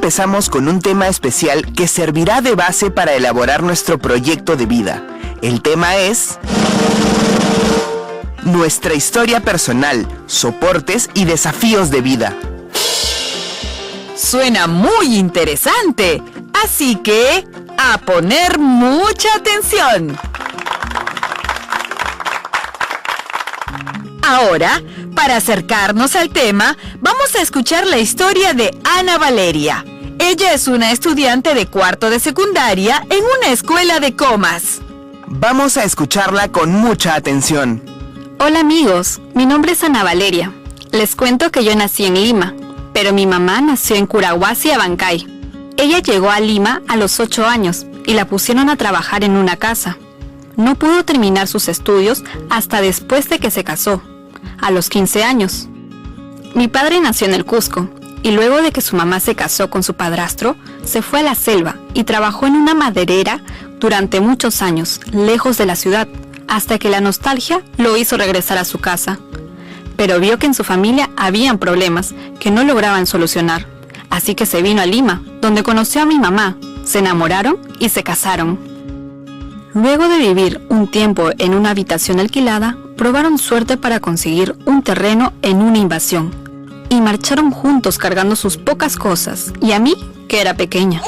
empezamos con un tema especial que servirá de base para elaborar nuestro proyecto de vida. El tema es nuestra historia personal, soportes y desafíos de vida. Suena muy interesante, así que a poner mucha atención. Ahora, para acercarnos al tema, vamos a escuchar la historia de Ana Valeria. Ella es una estudiante de cuarto de secundaria en una escuela de Comas. Vamos a escucharla con mucha atención. Hola amigos, mi nombre es Ana Valeria. Les cuento que yo nací en Lima, pero mi mamá nació en Curahuasi, Abancay. Ella llegó a Lima a los 8 años y la pusieron a trabajar en una casa. No pudo terminar sus estudios hasta después de que se casó, a los 15 años. Mi padre nació en el Cusco y luego de que su mamá se casó con su padrastro, se fue a la selva y trabajó en una maderera durante muchos años, lejos de la ciudad, hasta que la nostalgia lo hizo regresar a su casa. Pero vio que en su familia habían problemas que no lograban solucionar, así que se vino a Lima, donde conoció a mi mamá, se enamoraron y se casaron. Luego de vivir un tiempo en una habitación alquilada, probaron suerte para conseguir un terreno en una invasión y marcharon juntos cargando sus pocas cosas y a mí, que era pequeña.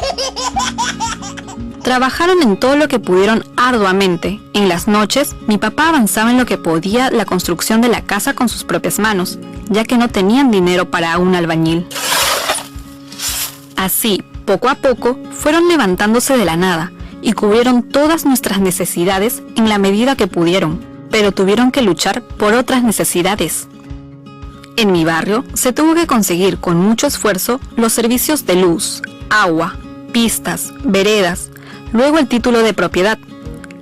Trabajaron en todo lo que pudieron arduamente. En las noches, mi papá avanzaba en lo que podía la construcción de la casa con sus propias manos, ya que no tenían dinero para un albañil. Así, poco a poco, fueron levantándose de la nada y cubrieron todas nuestras necesidades en la medida que pudieron, pero tuvieron que luchar por otras necesidades. En mi barrio se tuvo que conseguir con mucho esfuerzo los servicios de luz, agua, pistas, veredas, luego el título de propiedad.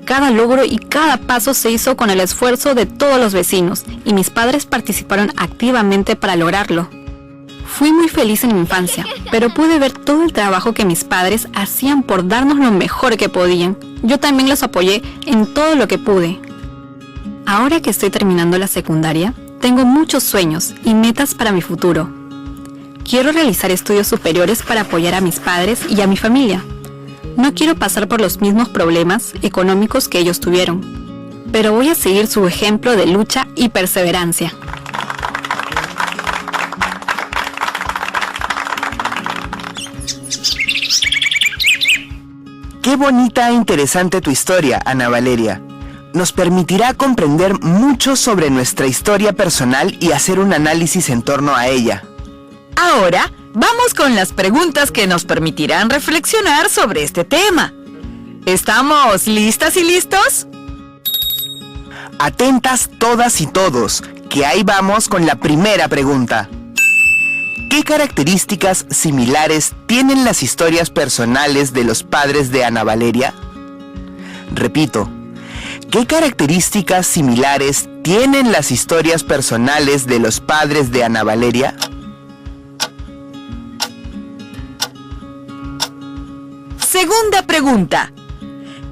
Cada logro y cada paso se hizo con el esfuerzo de todos los vecinos y mis padres participaron activamente para lograrlo. Fui muy feliz en mi infancia, pero pude ver todo el trabajo que mis padres hacían por darnos lo mejor que podían. Yo también los apoyé en todo lo que pude. Ahora que estoy terminando la secundaria, tengo muchos sueños y metas para mi futuro. Quiero realizar estudios superiores para apoyar a mis padres y a mi familia. No quiero pasar por los mismos problemas económicos que ellos tuvieron, pero voy a seguir su ejemplo de lucha y perseverancia. Qué bonita e interesante tu historia, Ana Valeria. Nos permitirá comprender mucho sobre nuestra historia personal y hacer un análisis en torno a ella. Ahora, vamos con las preguntas que nos permitirán reflexionar sobre este tema. ¿Estamos listas y listos? Atentas todas y todos, que ahí vamos con la primera pregunta. ¿Qué características similares tienen las historias personales de los padres de Ana Valeria? Repito, ¿qué características similares tienen las historias personales de los padres de Ana Valeria? Segunda pregunta.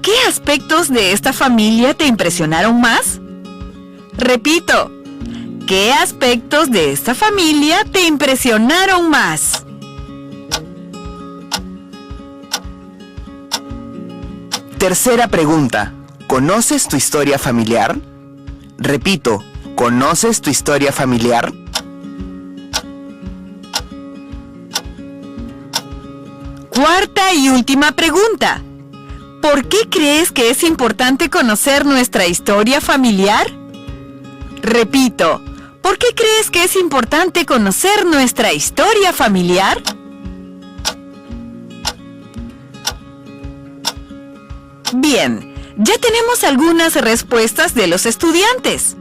¿Qué aspectos de esta familia te impresionaron más? Repito, ¿qué aspectos de esta familia te impresionaron más? Tercera pregunta. ¿Conoces tu historia familiar? Repito, ¿conoces tu historia familiar? Cuarta y última pregunta. ¿Por qué crees que es importante conocer nuestra historia familiar? Repito, ¿por qué crees que es importante conocer nuestra historia familiar? Bien, ya tenemos algunas respuestas de los estudiantes.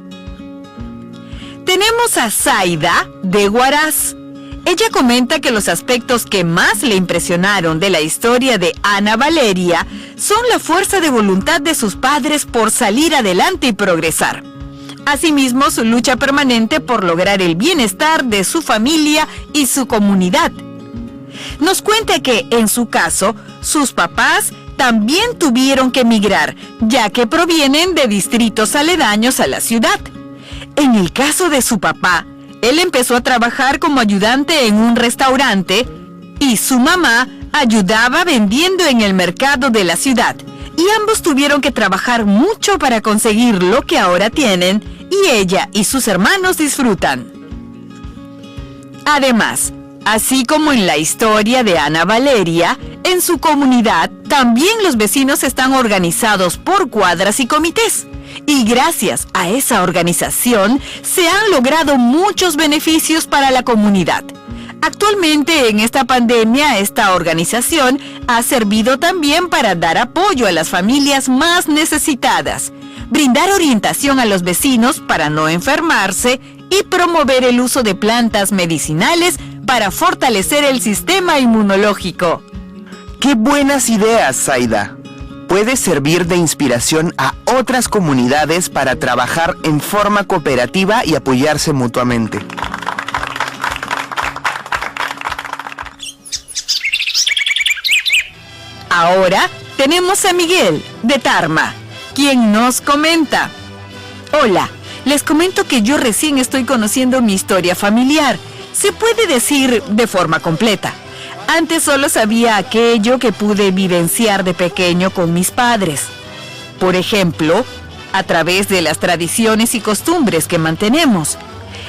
Tenemos a Zaida de Huaraz. Ella comenta que los aspectos que más le impresionaron de la historia de Ana Valeria son la fuerza de voluntad de sus padres por salir adelante y progresar. Asimismo, su lucha permanente por lograr el bienestar de su familia y su comunidad. Nos cuenta que, en su caso, sus papás también tuvieron que emigrar, ya que provienen de distritos aledaños a la ciudad. En el caso de su papá, él empezó a trabajar como ayudante en un restaurante y y su mamá ayudaba vendiendo en el mercado de la ciudad, y ambos tuvieron que trabajar mucho para conseguir lo que ahora tienen, y ella y sus hermanos disfrutan. Además, así como en la historia de Ana Valeria, en su comunidad también los vecinos están organizados por cuadras y comités. Y gracias a esa organización se han logrado muchos beneficios para la comunidad. Actualmente en esta pandemia, esta organización ha servido también para dar apoyo a las familias más necesitadas, brindar orientación a los vecinos para no enfermarse y promover el uso de plantas medicinales para fortalecer el sistema inmunológico. ¡Qué buenas ideas, Zaida! Puede servir de inspiración a otras comunidades para trabajar en forma cooperativa y apoyarse mutuamente. Ahora tenemos a Miguel, de Tarma, quien nos comenta: Hola, les comento que yo recién estoy conociendo mi historia familiar. Se puede decir de forma completa. Antes solo sabía aquello que pude vivenciar de pequeño con mis padres. Por ejemplo, a través de las tradiciones y costumbres que mantenemos.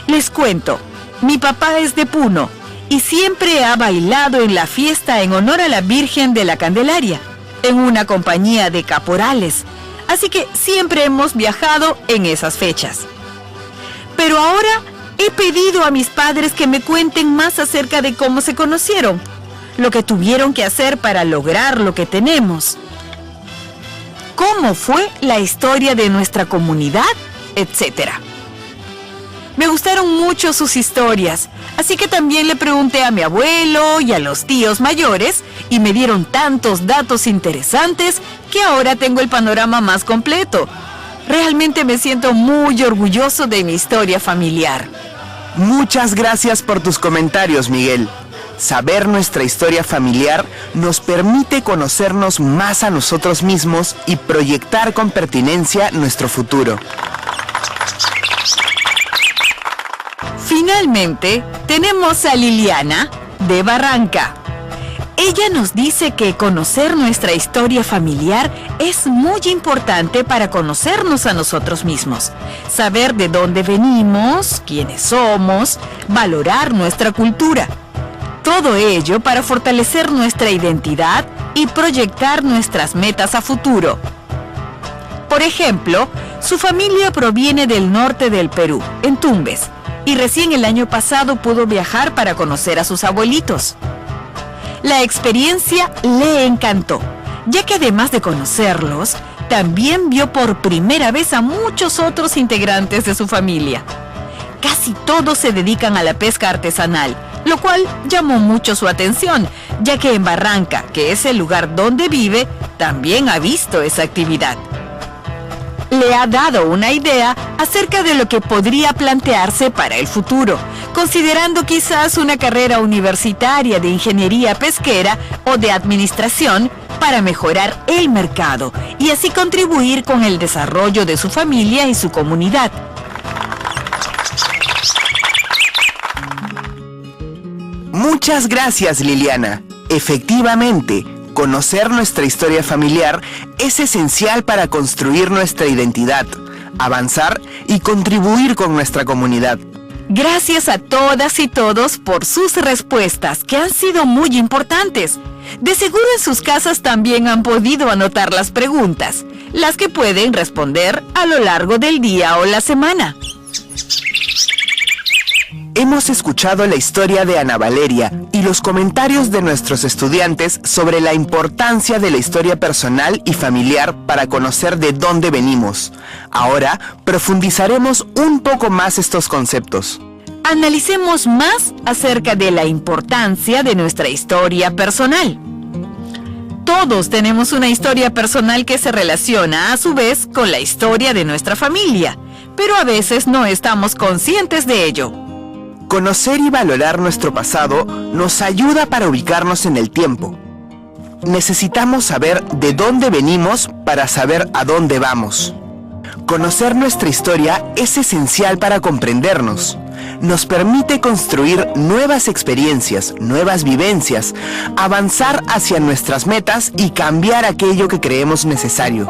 Les cuento, mi papá es de Puno y siempre ha bailado en la fiesta en honor a la Virgen de la Candelaria, en una compañía de caporales. Así que siempre hemos viajado en esas fechas. Pero ahora he pedido a mis padres que me cuenten más acerca de cómo se conocieron, lo que tuvieron que hacer para lograr lo que tenemos, cómo fue la historia de nuestra comunidad, etc. Me gustaron mucho sus historias, así que también le pregunté a mi abuelo y a los tíos mayores y me dieron tantos datos interesantes que ahora tengo el panorama más completo. Realmente me siento muy orgulloso de mi historia familiar. Muchas gracias por tus comentarios, Miguel. Saber nuestra historia familiar nos permite conocernos más a nosotros mismos y proyectar con pertinencia nuestro futuro. Finalmente, tenemos a Liliana, de Barranca. Ella nos dice que conocer nuestra historia familiar es muy importante para conocernos a nosotros mismos, saber de dónde venimos, quiénes somos, valorar nuestra cultura. Todo ello para fortalecer nuestra identidad y proyectar nuestras metas a futuro. Por ejemplo, su familia proviene del norte del Perú, en Tumbes, y recién el año pasado pudo viajar para conocer a sus abuelitos. La experiencia le encantó, ya que además de conocerlos, también vio por primera vez a muchos otros integrantes de su familia. Casi todos se dedican a la pesca artesanal, lo cual llamó mucho su atención, ya que en Barranca, que es el lugar donde vive, también ha visto esa actividad. Le ha dado una idea acerca de lo que podría plantearse para el futuro, considerando quizás una carrera universitaria de ingeniería pesquera o de administración para mejorar el mercado y así contribuir con el desarrollo de su familia y su comunidad. Muchas gracias, Liliana. Efectivamente, conocer nuestra historia familiar es esencial para construir nuestra identidad, avanzar y contribuir con nuestra comunidad. Gracias a todas y todos por sus respuestas, que han sido muy importantes. De seguro en sus casas también han podido anotar las preguntas, las que pueden responder a lo largo del día o la semana. Hemos escuchado la historia de Ana Valeria y los comentarios de nuestros estudiantes sobre la importancia de la historia personal y familiar para conocer de dónde venimos. Ahora profundizaremos un poco más estos conceptos. Analicemos más acerca de la importancia de nuestra historia personal. Todos tenemos una historia personal que se relaciona a su vez con la historia de nuestra familia, pero a veces no estamos conscientes de ello. Conocer y valorar nuestro pasado nos ayuda para ubicarnos en el tiempo. Necesitamos saber de dónde venimos para saber a dónde vamos. Conocer nuestra historia es esencial para comprendernos. nos permite construir nuevas experiencias, nuevas vivencias, avanzar hacia nuestras metas y cambiar aquello que creemos necesario.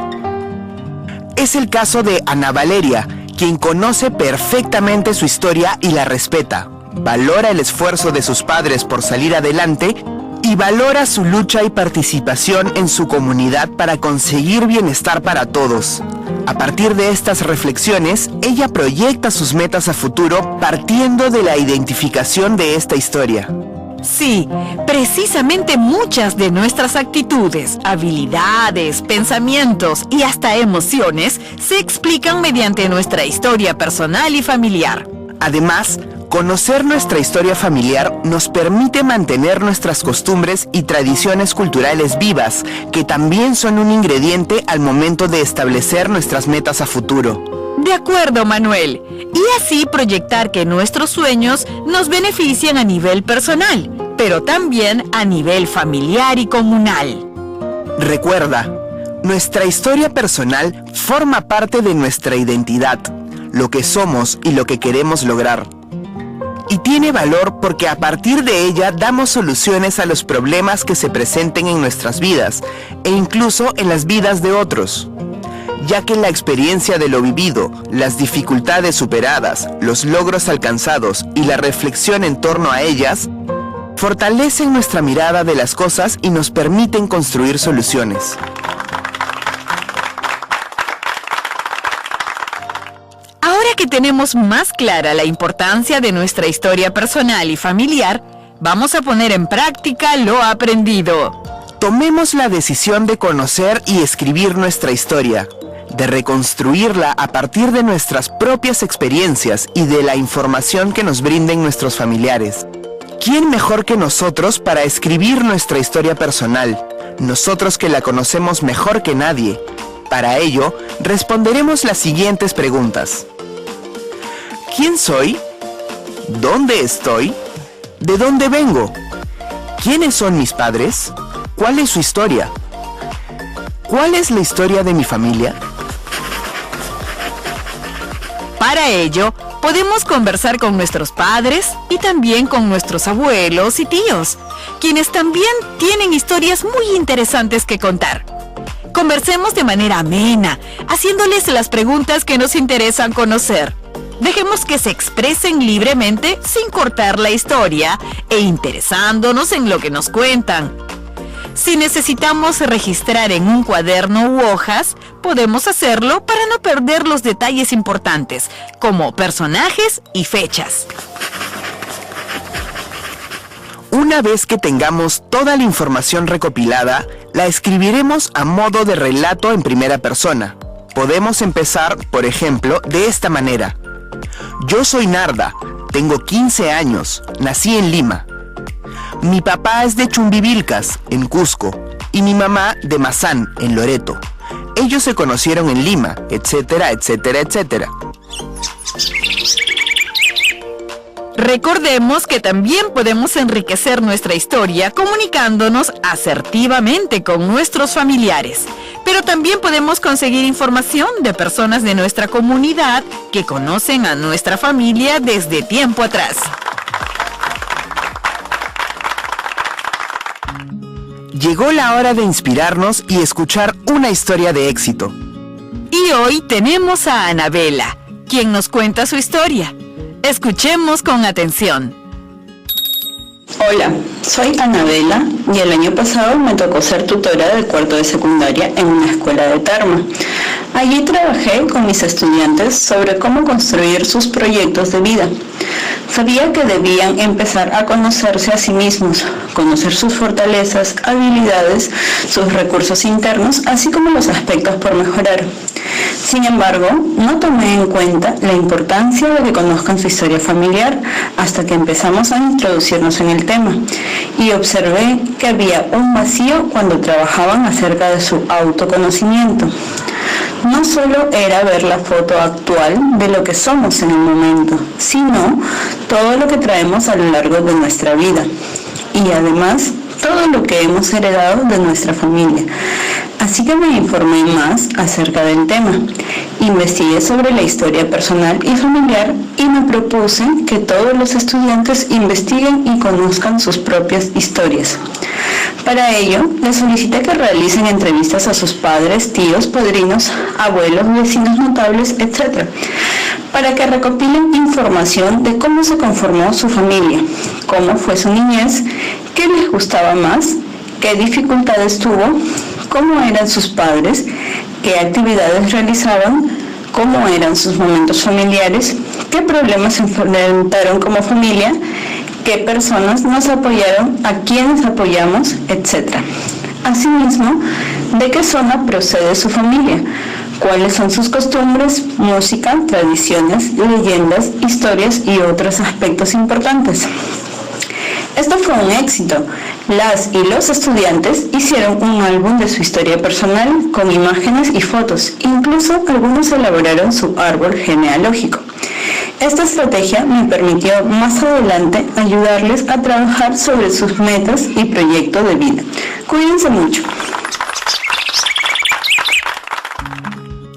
Es el caso de Ana Valeria, quien conoce perfectamente su historia y la respeta, valora el esfuerzo de sus padres por salir adelante y valora su lucha y participación en su comunidad para conseguir bienestar para todos. A partir de estas reflexiones, ella proyecta sus metas a futuro partiendo de la identificación de esta historia. Sí, precisamente muchas de nuestras actitudes, habilidades, pensamientos y hasta emociones se explican mediante nuestra historia personal y familiar. Además, conocer nuestra historia familiar nos permite mantener nuestras costumbres y tradiciones culturales vivas, que también son un ingrediente al momento de establecer nuestras metas a futuro. De acuerdo, Manuel. Y así proyectar que nuestros sueños nos benefician a nivel personal, pero también a nivel familiar y comunal. Recuerda, nuestra historia personal forma parte de nuestra identidad, lo que somos y lo que queremos lograr. Y tiene valor porque a partir de ella damos soluciones a los problemas que se presenten en nuestras vidas e incluso en las vidas de otros, ya que la experiencia de lo vivido, las dificultades superadas, los logros alcanzados y la reflexión en torno a ellas fortalecen nuestra mirada de las cosas y nos permiten construir soluciones. Ahora que tenemos más clara la importancia de nuestra historia personal y familiar, vamos a poner en práctica lo aprendido. Tomemos la decisión de conocer y escribir nuestra historia, de reconstruirla a partir de nuestras propias experiencias y de la información que nos brinden nuestros familiares. ¿Quién mejor que nosotros para escribir nuestra historia personal? Nosotros que la conocemos mejor que nadie. Para ello, responderemos las siguientes preguntas. ¿Quién soy? ¿Dónde estoy? ¿De dónde vengo? ¿Quiénes son mis padres? ¿Cuál es su historia? ¿Cuál es la historia de mi familia? Para ello, podemos conversar con nuestros padres y también con nuestros abuelos y tíos, quienes también tienen historias muy interesantes que contar. Conversemos de manera amena, haciéndoles las preguntas que nos interesan conocer. Dejemos que se expresen libremente sin cortar la historia e interesándonos en lo que nos cuentan. Si necesitamos registrar en un cuaderno u hojas, podemos hacerlo para no perder los detalles importantes, como personajes y fechas. Una vez que tengamos toda la información recopilada, la escribiremos a modo de relato en primera persona. Podemos empezar, por ejemplo, de esta manera. Yo soy Narda, tengo 15 años, nací en Lima. Mi papá es de Chumbivilcas, en Cusco, y mi mamá de Mazán, en Loreto. Ellos se conocieron en Lima, etcétera, etcétera, etcétera. Recordemos que también podemos enriquecer nuestra historia comunicándonos asertivamente con nuestros familiares, pero también podemos conseguir información de personas de nuestra comunidad que conocen a nuestra familia desde tiempo atrás. Llegó la hora de inspirarnos y escuchar una historia de éxito. Y hoy tenemos a Anabela, quien nos cuenta su historia. Escuchemos con atención. Hola, soy Anabela y el año pasado me tocó ser tutora de cuarto de secundaria en una escuela de Tarma. Allí trabajé con mis estudiantes sobre cómo construir sus proyectos de vida. Sabía que debían empezar a conocerse a sí mismos, conocer sus fortalezas, habilidades, sus recursos internos, así como los aspectos por mejorar. Sin embargo, no tomé en cuenta la importancia de que conozcan su historia familiar hasta que empezamos a introducirnos en el tema y observé que había un vacío cuando trabajaban acerca de su autoconocimiento. No solo era ver la foto actual de lo que somos en el momento, sino todo lo que traemos a lo largo de nuestra vida y además todo lo que hemos heredado de nuestra familia. Así que me informé más acerca del tema. Investigué sobre la historia personal y familiar y me propuse que todos los estudiantes investiguen y conozcan sus propias historias. Para ello, les solicité que realicen entrevistas a sus padres, tíos, padrinos, abuelos, vecinos notables, etc., para que recopilen información de cómo se conformó su familia, cómo fue su niñez, qué les gustaba más, qué dificultades tuvo, cómo eran sus padres, qué actividades realizaban, cómo eran sus momentos familiares, qué problemas se enfrentaron como familia, qué personas nos apoyaron, a quiénes apoyamos, etc. Asimismo, de qué zona procede su familia, cuáles son sus costumbres, música, tradiciones, leyendas, historias y otros aspectos importantes. Esto fue un éxito. Las y los estudiantes hicieron un álbum de su historia personal con imágenes y fotos. Incluso algunos elaboraron su árbol genealógico. Esta estrategia me permitió más adelante ayudarles a trabajar sobre sus metas y proyectos de vida. Cuídense mucho.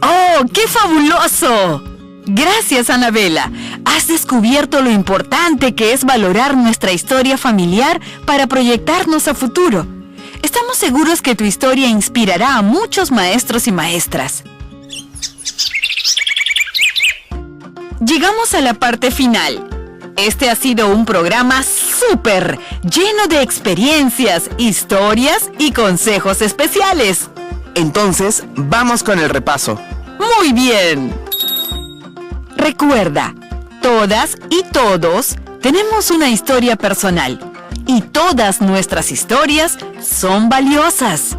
¡Oh, qué fabuloso! Gracias, Anabela. Has descubierto lo importante que es valorar nuestra historia familiar para proyectarnos a futuro. Estamos seguros que tu historia inspirará a muchos maestros y maestras. Llegamos a la parte final. Este ha sido un programa súper, lleno de experiencias, historias y consejos especiales. Entonces, vamos con el repaso. Muy bien. Recuerda, todas y todos tenemos una historia personal y todas nuestras historias son valiosas.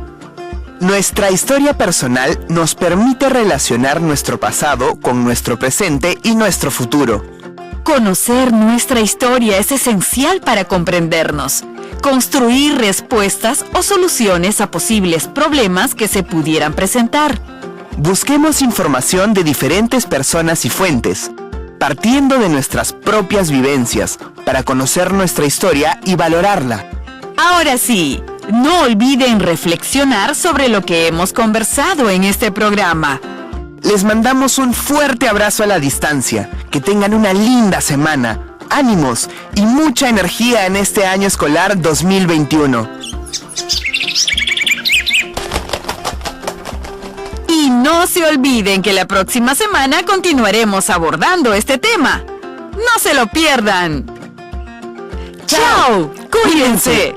Nuestra historia personal nos permite relacionar nuestro pasado con nuestro presente y nuestro futuro. Conocer nuestra historia es esencial para comprendernos, construir respuestas o soluciones a posibles problemas que se pudieran presentar. Busquemos información de diferentes personas y fuentes, partiendo de nuestras propias vivencias, para conocer nuestra historia y valorarla. Ahora sí, no olviden reflexionar sobre lo que hemos conversado en este programa. Les mandamos un fuerte abrazo a la distancia. Que tengan una linda semana, ánimos y mucha energía en este año escolar 2021. Y no se olviden que la próxima semana continuaremos abordando este tema. ¡No se lo pierdan! ¡Chao! ¡Cuídense!